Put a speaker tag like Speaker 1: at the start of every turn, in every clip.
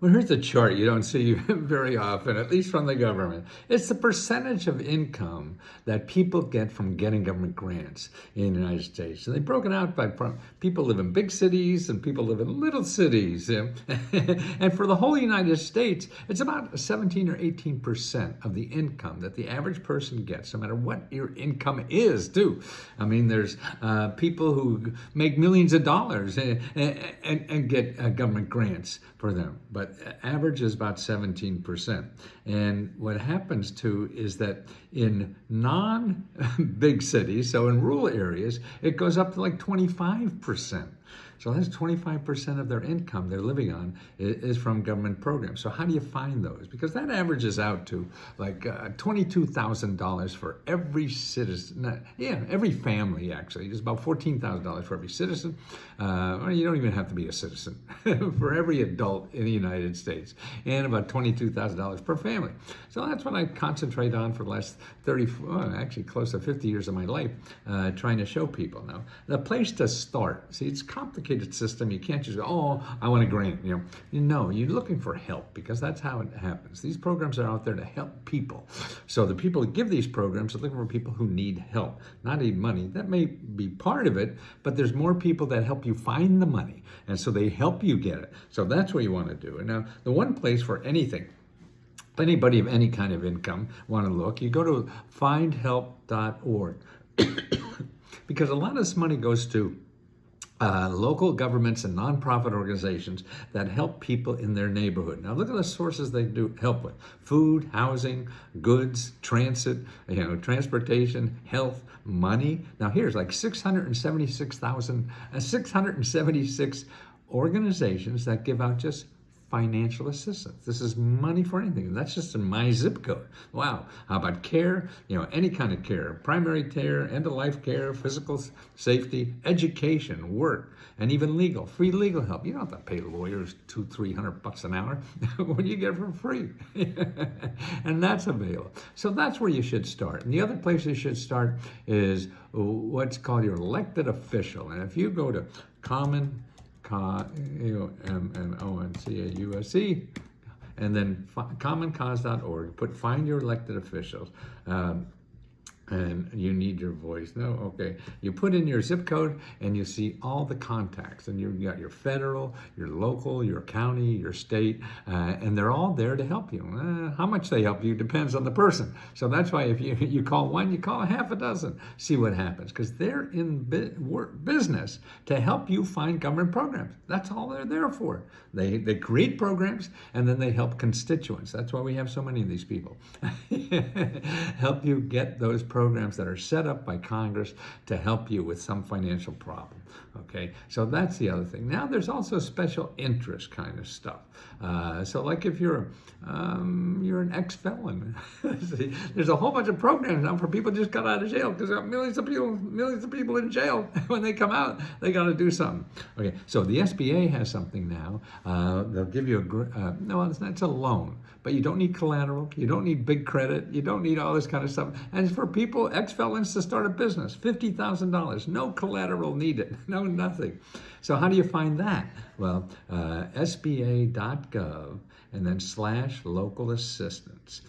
Speaker 1: Well, here's a chart you don't see very often, at least from the government. It's the percentage of income that people get from getting government grants in the United States. And they broke it out by people live in big cities and people live in little cities. And for the whole United States, it's about 17 or 18% of the income that the average person gets, no matter what your income is, too. I mean, there's people who make millions of dollars and get government grants for them. But average is about 17%. And what happens too is that in non-big cities, so in rural areas, it goes up to like 25%. So that's 25% of their income they're living on is from government programs. So how do you find those? Because that averages out to like $22,000 for every citizen. Every family actually. It's about $14,000 for every citizen. Or you don't even have to be a citizen. For every adult in the United States. And about $22,000 per family. So that's what I concentrate on for the last actually close to 50 years of my life, trying to show people. Now, the place to start, see, it's a complicated system. You can't just go, oh, I want a grant. No, you're looking for help because that's how it happens. These programs are out there to help people. So the people who give these programs are looking for people who need help, not need money. That may be part of it, but there's more people that help you find the money. And so they help you get it. So that's what you want to do. And now, the one place for anything, anybody of any kind of income want to look, you go to findhelp.org. Because a lot of this money goes to local governments and nonprofit organizations that help people in their neighborhood. Now look at the sources they do help with: food, housing, goods, transit, transportation, health, money. Now here's like 676 organizations that give out just financial assistance. This is money for anything. And that's just in my zip code. Wow. How about care? Any kind of care. Primary care, end-of-life care, physical safety, education, work, and even legal. Free legal help. You don't have to pay lawyers $200-300 an hour. When you get it for free. And that's available. So that's where you should start. And the other place you should start is what's called your elected official. And if you go to CommonCausE, and then commoncause.org. Find your elected officials. And you need your voice. No, okay. You put in your zip code and you see all the contacts, and you've got your federal, your local, your county, your state, and they're all there to help you. How much they help you depends on the person. So that's why if you call one, you call half a dozen. See what happens, because they're in business to help you find government programs. That's all they're there for. They create programs and then they help constituents. That's why we have so many of these people. Help you get those programs that are set up by Congress to help you with some financial problem. Okay, so that's the other thing. Now there's also special interest kind of stuff. So like if you're an ex-felon, there's a whole bunch of programs now for people who just got out of jail, because there are millions of people in jail. When they come out, they got to do something. Okay, so the SBA has something now. They'll give you it's a loan, but you don't need collateral, you don't need big credit, you don't need all this kind of stuff. And it's for people, ex-felons, to start a business. $50,000, no collateral needed, no nothing. So how do you find that? Well, SBA.gov and then /local assistance.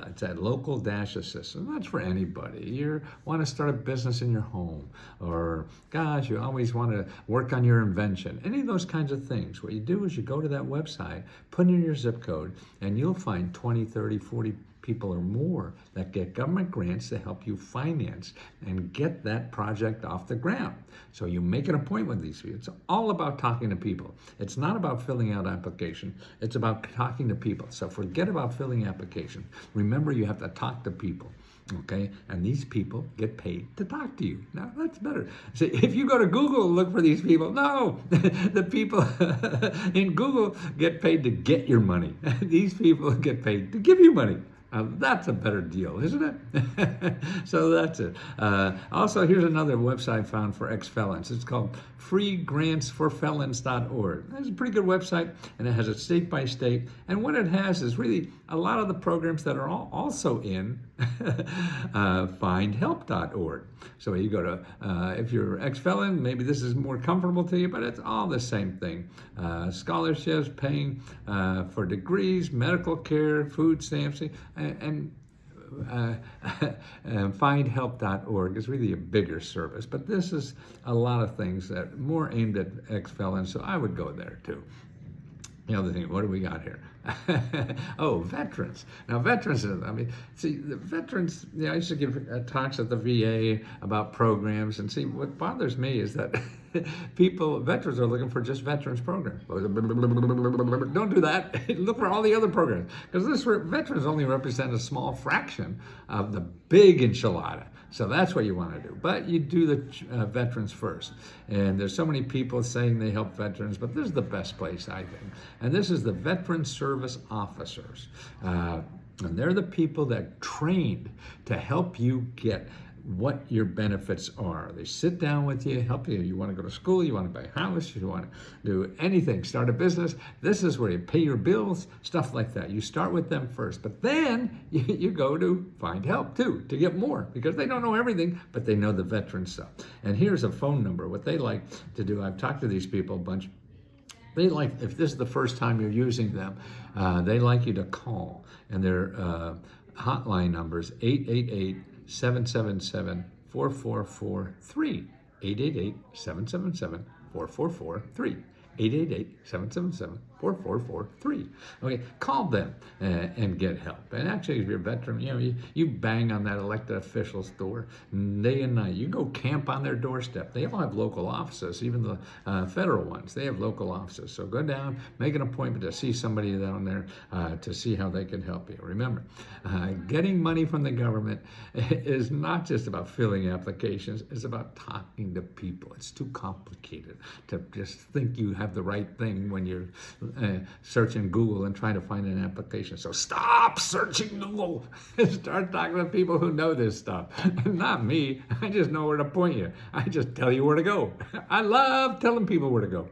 Speaker 1: It's at local-assistance. That's for anybody. You want to start a business in your home, or gosh, you always want to work on your invention. Any of those kinds of things. What you do is you go to that website, put in your zip code, and you'll find 20, 30, 40 people or more that get government grants to help you finance and get that project off the ground. So you make an appointment with these people. It's all about talking to people. It's not about filling out application. It's about talking to people. So forget about filling application. Remember, you have to talk to people. Okay, and these people get paid to talk to you. Now that's better. See, if you go to Google and look for these people, no, the people in Google get paid to get your money. These people get paid to give you money. That's a better deal, isn't it? So that's it. Also, here's another website found for ex-felons. It's called freegrantsforfelons.org. It's a pretty good website, and it has it state by state. And what it has is really a lot of the programs that are also in findhelp.org. So you go to, if you're ex-felon, maybe this is more comfortable to you, but it's all the same thing. Scholarships, paying for degrees, medical care, food stamps, and findhelp.org is really a bigger service. But this is a lot of things that are more aimed at ex-felons, so I would go there too. The other thing, what do we got here? Oh, veterans. Now, veterans, see, the veterans, I used to give talks at the VA about programs, and see, what bothers me is that veterans are looking for just veterans programs. Don't do that. Look for all the other programs, because veterans only represent a small fraction of the big enchilada. So that's what you want to do. But you do the veterans first. And there's so many people saying they help veterans, but this is the best place, I think. And this is the Veteran Service Officers. And they're the people that trained to help you get what your benefits are. They sit down with you, help you. You want to go to school, you want to buy a house, you want to do anything, start a business. This is where you pay your bills, stuff like that. You start with them first, but then you go to find help too, to get more, because they don't know everything, but they know the veteran stuff. And here's a phone number. What they like to do, I've talked to these people a bunch. They like, if this is the first time you're using them, they like you to call. And their hotline number is 888-777-4443. 888-777-4443. 888-777-4443. Okay, call them and get help. And actually, if you're a veteran, you bang on that elected official's door day and night. You go camp on their doorstep. They all have local offices, even the federal ones. They have local offices. So go down, make an appointment to see somebody down there to see how they can help you. Remember, getting money from the government is not just about filling applications. It's about talking to people. It's too complicated to just think you have the right thing when you're searching Google and trying to find an application. So stop searching Google and start talking to people who know this stuff. Not me. I just know where to point you. I just tell you where to go. I love telling people where to go.